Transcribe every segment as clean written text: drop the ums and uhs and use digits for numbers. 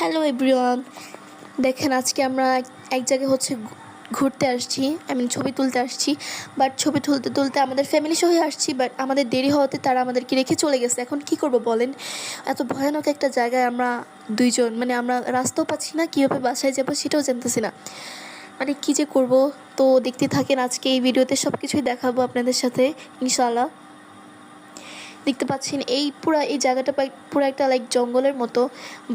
Hello everyone, দেখেন আজকে আমরা এক জায়গায় হচ্ছে ঘুরতে আসছি, ছবি তুলতে আসছি। বাট ছবি তুলতে তুলতে আমাদের ফ্যামিলি সহ আসছি, বাট আমাদের দেরি হওয়াতে তারা আমাদেরকে রেখে চলে গেছে। এখন কি করব বলেন? এত ভয়ানক একটা জায়গায় আমরা দুইজন, আমরা রাস্তাও পাচ্ছি না, কীভাবে বাসায় যাবো সেটাও জানতেছি না। কী যে করব। তো দেখতে থাকেন, আজকে এই ভিডিওতে সব কিছুই দেখাবো আপনাদের সাথে ইনশাআল্লাহ। দেখতে পাচ্ছেন এই জায়গাটা পুরো একটা লাইক জঙ্গলের মতো,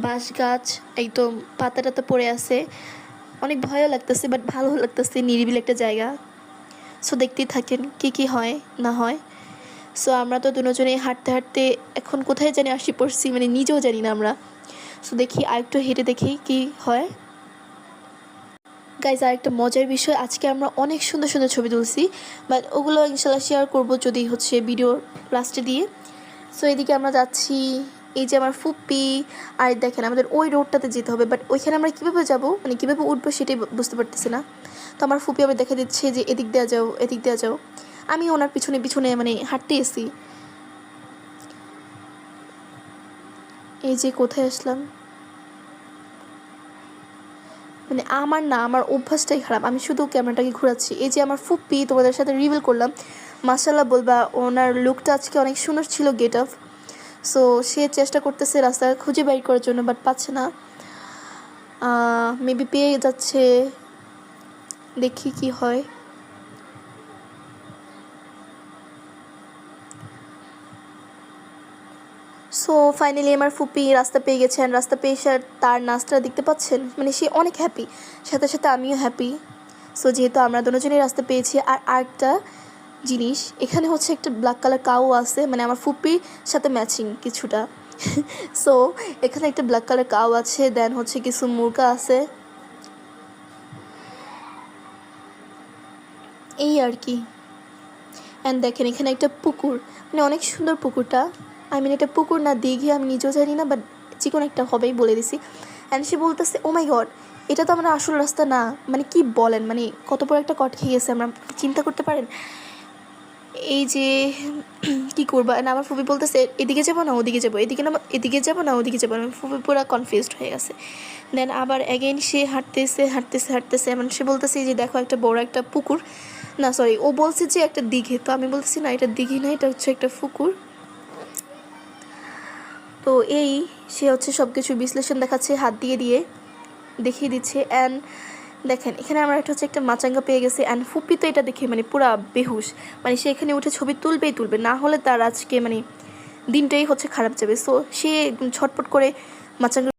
বাঁশ গাছ একদম পাতা টাতা পড়ে আছে। অনেক ভয়ও লাগতেছে, বাট ভালো লাগতেছে, নিরিবিলি একটা জায়গা। সো দেখতেই থাকেন কি হয় না হয়। সো আমরা তো দুজনেই হাঁটতে হাঁটতে এখন কোথায় জানি আসি পড়ছি, নিজেও জানি না আমরা। সো দেখি আরেকটু হেঁটে দেখি কি হয়। গাইজ, আরেকটা মজার বিষয়, আজকে আমরা অনেক সুন্দর সুন্দর ছবি তুলছি, বাট ওগুলো ইনশাল্লাহ শেয়ার করবো যদি হচ্ছে ভিডিওর লাস্টে দিয়ে। সো এদিকে আমরা যাচ্ছি, এই যে আমার ফুপ্পি। আর দেখেন আমাদের ওই রোডটাতে যেতে হবে, বাট ওইখানে আমরা কীভাবে যাবো, কীভাবে উঠবো সেটাই বুঝতে পারতেছি না। তো আমার ফুপ্পি আবার দেখা দিচ্ছে যে এদিক দেওয়া যাও, এদিক দেওয়া যাও। আমি ওনার পিছনে পিছনে হাঁটতে এসি। এই যে কোথায় আসলাম, আমার অভ্যাসটাই খারাপ, আমি শুধু ক্যামেরাটাকে ঘোরাচ্ছি। এই যে আমার ফুপ্পি, তোমাদের সাথে রিভিল করলাম, মাশাআল্লাহ বলবা, ওনার লুকটা আজকে অনেক সুন্দর ছিল, গেট আপ। সো সে চেষ্টা করতেছে রাস্তা খুঁজে বের করার জন্য, বাট পাচ্ছে না। মেবি পেয়ে যাচ্ছে, দেখি কি হয়। সো ফাইনালি আমার ফুপি রাস্তা পেয়ে গেছেন। রাস্তা পেয়ে এসে তার নাচটা দেখতে পাচ্ছেন, সে অনেক হ্যাপি, সাথে সাথে আমিও হ্যাপি। সো যেহেতু আমরা দুজনেই রাস্তা পেয়েছি। আর আরেকটা জিনিস, এখানে হচ্ছে একটা ব্ল্যাক কালার কাউ আছে, আমার ফুপির সাথে ম্যাচিং কিছুটা। সো এখানে একটা ব্ল্যাক কালার কাউ আছে, দেন হচ্ছে কিছু মুরগা আছে, এই আর কি। অ্যান্ড দেখেন এখানে একটা পুকুর, অনেক সুন্দর পুকুরটা। এটা পুকুর না দিঘি আমি নিজেও জানি না, বাট যে কোনো একটা হবেই বলে দিছি। অ্যান্ড সে বলতেছে, ও মাই গড, এটা তো আমার আসল রাস্তা না। কি বলেন, কত বড় একটা কট খেয়ে গেছে, আমরা চিন্তা করতে পারেন। এই যে কী করবো, না আমার ফুপি বলতেছে এদিকে যাবো না ওদিকে যাবো, এদিকে যাবো না ওদিকে যাবো। ফুপি পুরো কনফিউজড হয়ে গেছে। দেন আবার অ্যাগেন সে হাঁটতেছে হাঁটতেছে হাঁটতেছে, সে বলতেছে যে দেখো একটা বড় একটা পুকুর, না সরি ও বলছে যে একটা দিঘি, তো আমি বলতেছি না এটা দিঘি না, এটা হচ্ছে একটা পুকুর। তো সে হচ্ছে সব কিছু বিশ্লেষণ দেখাচ্ছে, হাত দিয়ে দিয়ে দেখিয়ে দিচ্ছে। অ্যান্ড দেখেন এখানে আমরা একটা মাচাঙ্গা পেয়ে গেছি। অ্যান্ড ফুপি তো এটা দেখে পুরা বেহুশ, সে এখানে উঠে ছবি তুলবেই তুলবে, না হলে তার আজকে দিনটাই হচ্ছে খারাপ যাবে। সো সে ছটপট করে মাচাঙ্গা